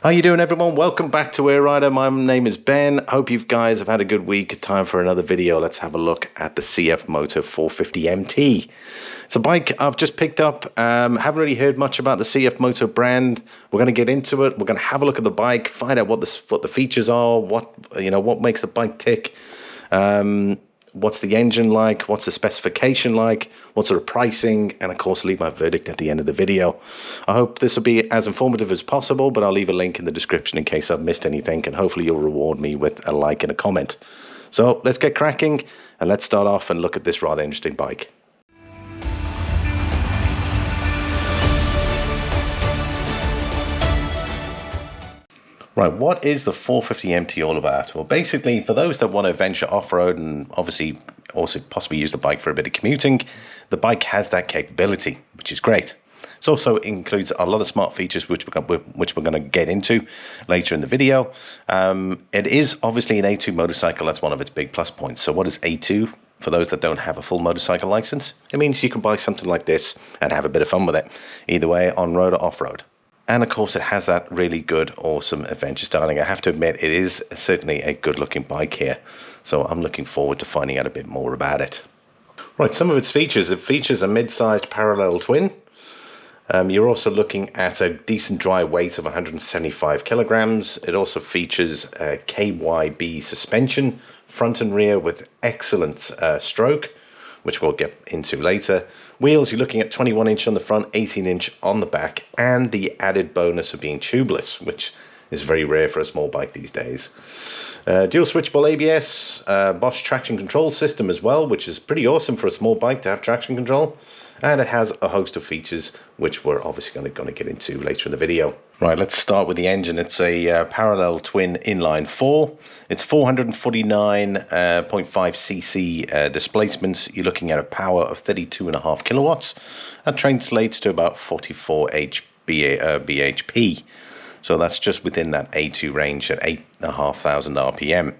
How you doing, everyone? Welcome back to Éire. My name is Ben. Hope you guys have had a good week. Time for another video. Let's have a look at the CF Moto 450 MT. It's a bike I've just picked up. Haven't really heard much about the CF Moto brand. We're going to get into it. We're going to have a look at the bike, find out what the features are, what makes the bike tick. What's the engine like, what's the specification like, what sort of pricing, and of course leave my verdict at the end of the video. I hope this will be as informative as possible, but I'll leave a link in the description in case I've missed anything, and hopefully you'll reward me with a like and a comment. So let's get cracking and let's start off and look at this rather interesting bike. Right, what is the 450 MT all about? Well, basically, for those that want to venture off-road and obviously also possibly use the bike for a bit of commuting, the bike has that capability, which is great. It also includes a lot of smart features, which we're going to get into later in the video. It is obviously an A2 motorcycle. That's one of its big plus points. So what is A2? For those that don't have a full motorcycle license, it means you can buy something like this and have a bit of fun with it, either way, on-road or off-road. And of course, it has that really good, awesome adventure styling. I have to admit, it is certainly a good looking bike here. So I'm looking forward to finding out a bit more about it. Right, some of its features. It features a mid-sized parallel twin. You're also looking at a decent dry weight of 175 kilograms. It also features a KYB suspension, front and rear with excellent stroke, which we'll get into later. Wheels, you're looking at 21-inch on the front, 18-inch on the back, and the added bonus of being tubeless, which is very rare for a small bike these days. Dual switchable ABS, Bosch traction control system as well, which is pretty awesome for a small bike to have traction control. And it has a host of features, which we're obviously going to get into later in the video. Right, let's start with the engine. It's a parallel twin inline 4. It's 449.5 cc displacement. You're looking at a power of 32.5 kilowatts. That translates to about 44 bhp. So that's just within that A2 range at 8,500 RPM.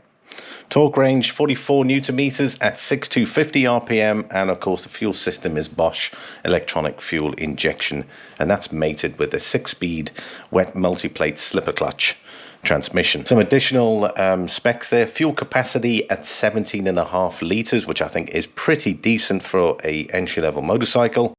Torque range 44 newton meters at 6,250 RPM, and of course the fuel system is Bosch electronic fuel injection, and that's mated with a 6-speed wet multi-plate slipper clutch transmission. Some additional specs there. Fuel capacity at 17.5 liters, which I think is pretty decent for a entry-level motorcycle.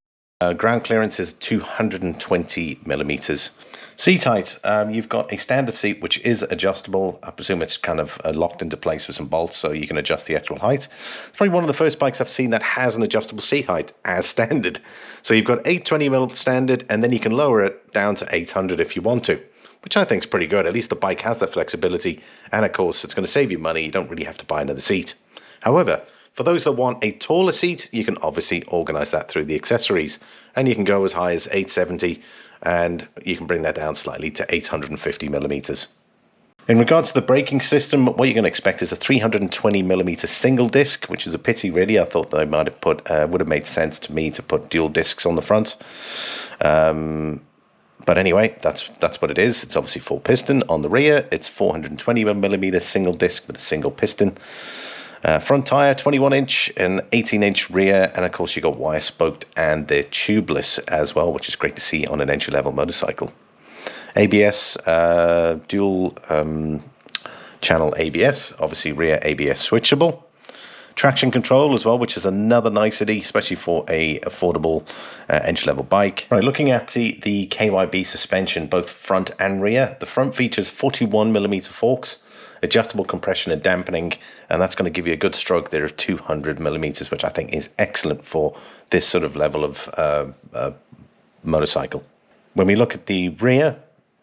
Ground clearance is 220 millimeters. Seat height, you've got a standard seat which is adjustable. I presume it's kind of locked into place with some bolts, so you can adjust the actual height. It's probably one of the first bikes I've seen that has an adjustable seat height as standard. So you've got 820mm standard, and then you can lower it down to 800 if you want to, which I think is pretty good. At least the bike has that flexibility, and of course it's going to save you money. You don't really have to buy another seat. However, for those that want a taller seat, you can obviously organize that through the accessories, and you can go as high as 870, and you can bring that down slightly to 850 millimeters. In regards to the braking system, what you're going to expect is a 320 millimeter single disc, which is a pity really. I thought they might have would have made sense to me to put dual discs on the front. But anyway, that's what it is. It's obviously full piston. On the rear, it's 420 millimeter single disc with a single piston. Front tyre 21-inch and 18-inch rear, and of course you got wire spoked, and they're tubeless as well, which is great to see on an entry-level motorcycle. ABS, dual channel ABS, obviously rear ABS switchable. Traction control as well, which is another nicety, especially for a affordable entry-level bike. Right, looking at the KYB suspension, both front and rear. The front features 41mm forks, adjustable compression and dampening, and that's going to give you a good stroke there of 200mm, which I think is excellent for this sort of level of motorcycle. When we look at the rear,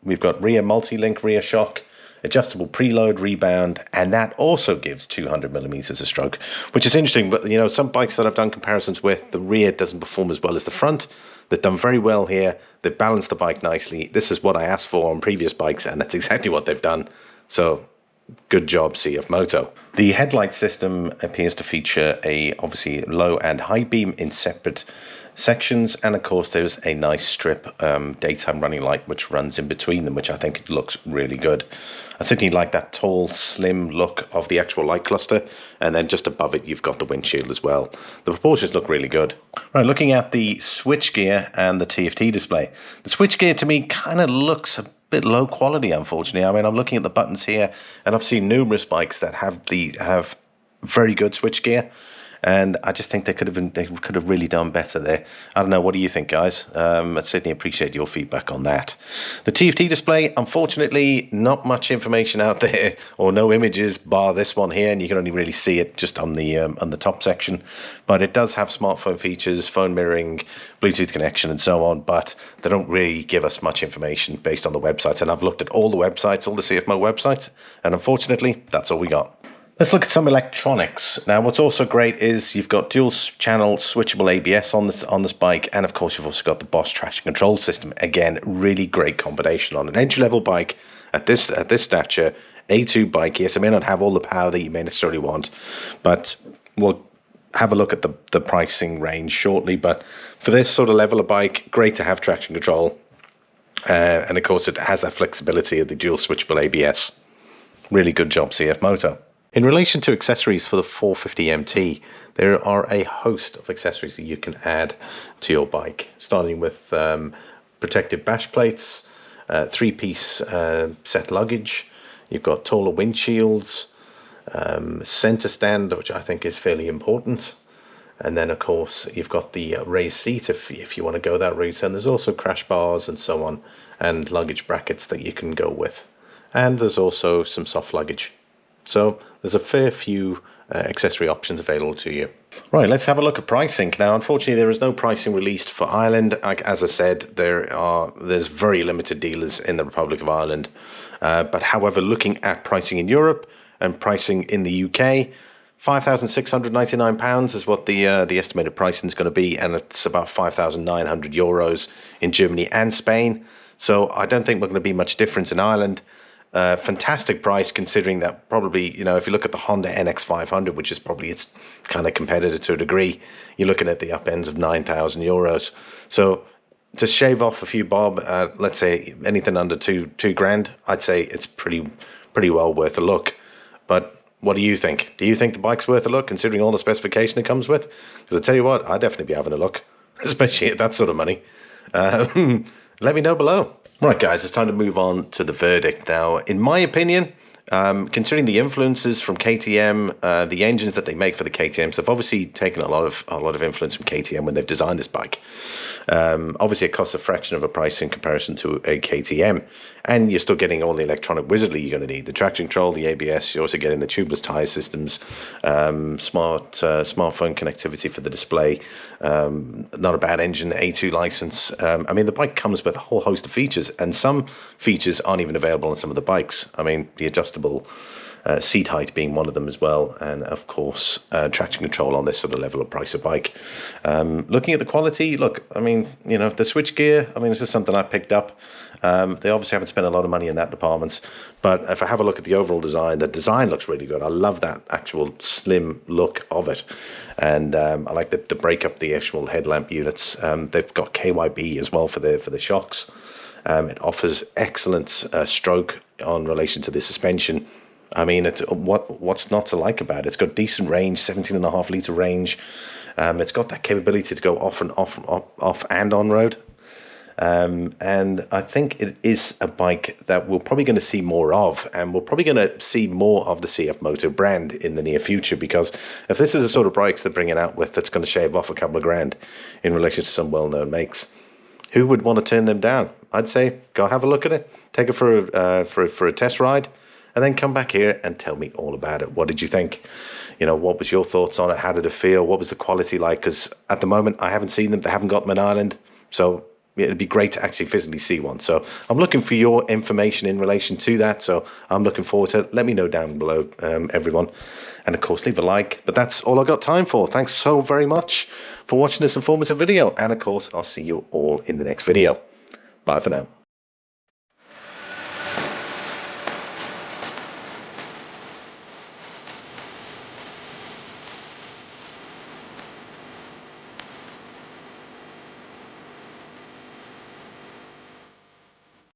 we've got rear multi-link rear shock, adjustable preload, rebound, and that also gives 200mm of stroke, which is interesting. But you know, some bikes that I've done comparisons with, the rear doesn't perform as well as the front. They've done very well here. They've balanced the bike nicely. This is what I asked for on previous bikes, and that's exactly what they've done. So good job, CF Moto. The headlight system appears to feature a obviously low and high beam in separate sections, and of course there's a nice strip daytime running light which runs in between them, which I think looks really good. I certainly like that tall, slim look of the actual light cluster, and then just above it you've got the windshield as well. The proportions look really good. Right, looking at the switchgear and the TFT display. The switchgear to me kind of looks a bit low quality, unfortunately. I mean, I'm looking at the buttons here, and I've seen numerous bikes that have very good switchgear, and I just think they could have really done better there. I don't know. What do you think, guys? I'd certainly appreciate your feedback on that. The TFT display, unfortunately, not much information out there, or no images, bar this one here, and you can only really see it just on the top section. But it does have smartphone features, phone mirroring, Bluetooth connection, and so on. But they don't really give us much information based on the websites. And I've looked at all the websites, all the CF Moto websites, and unfortunately, that's all we got. Let's look at some electronics. Now, what's also great is you've got dual channel switchable ABS on this bike, and of course you've also got the Bosch traction control system. Again, really great combination on an entry-level bike at this stature. A2 bike. Yes, it may not have all the power that you may necessarily want, but we'll have a look at the pricing range shortly. But for this sort of level of bike, great to have traction control, and of course it has that flexibility of the dual switchable ABS. Really good job, CF Moto. In relation to accessories for the 450MT, there are a host of accessories that you can add to your bike, starting with protective bash plates, 3-piece set luggage. You've got taller windshields, center stand, which I think is fairly important. And then, of course, you've got the raised seat if you want to go that route. And there's also crash bars and so on, and luggage brackets that you can go with. And there's also some soft luggage. So there's a fair few accessory options available to you. Right, let's have a look at pricing. Now, unfortunately, there is no pricing released for Ireland. As I said, there's very limited dealers in the Republic of Ireland. But however, looking at pricing in Europe and pricing in the UK, £5,699 is what the estimated pricing is going to be, and it's about €5,900 in Germany and Spain. So I don't think we're going to be much difference in Ireland. Fantastic price, considering that probably, if you look at the Honda NX500, which is probably its kind of competitor to a degree, you're looking at the up ends of €9,000. So to shave off a few bob, let's say anything under two grand, I'd say it's pretty well worth a look. But what do you think? Do you think the bike's worth a look, considering all the specification it comes with? Because I tell you what, I'd definitely be having a look, especially at that sort of money. Let me know below. Right, guys, it's time to move on to the verdict. Now, in my opinion, considering the influences from KTM, the engines that they make for the KTMs, they've obviously taken a lot of influence from KTM when they've designed this bike. Obviously, it costs a fraction of a price in comparison to a KTM, and you're still getting all the electronic wizardry you're going to need: the traction control, the ABS. You're also getting the tubeless tyre systems, smartphone connectivity for the display. Not a bad engine, A2 license. I mean, the bike comes with a whole host of features, and some features aren't even available on some of the bikes. I mean, the adjustable seat height being one of them as well, and of course traction control on this sort of level of price of bike. Looking at the quality, look, I mean, the switch gear, I mean, this is something I picked up. They obviously haven't spent a lot of money in that department, but if I have a look at the overall design, the design looks really good. I love that actual slim look of it, and I like the break up the actual headlamp units. They've got KYB as well for the shocks. It offers excellent stroke on relation to the suspension. I mean, what's not to like about it? It's got decent range, 17.5 litre range. It's got that capability to go off and on road. And I think it is a bike that we're probably going to see more of, and we're probably going to see more of the CF Moto brand in the near future, because if this is the sort of bikes they're bringing out with that's going to shave off a couple of grand in relation to some well-known makes, who would want to turn them down? I'd say go have a look at it, take it for a test ride, and then come back here and tell me all about it. What did you think? What was your thoughts on it? How did it feel? What was the quality like? Because at the moment, I haven't seen them. They haven't got them in Ireland. So it'd be great to actually physically see one. So I'm looking for your information in relation to that. So I'm looking forward to it. Let me know down below, everyone. And of course, leave a like. But that's all I've got time for. Thanks so very much for watching this informative video. And of course, I'll see you all in the next video. Bye for now.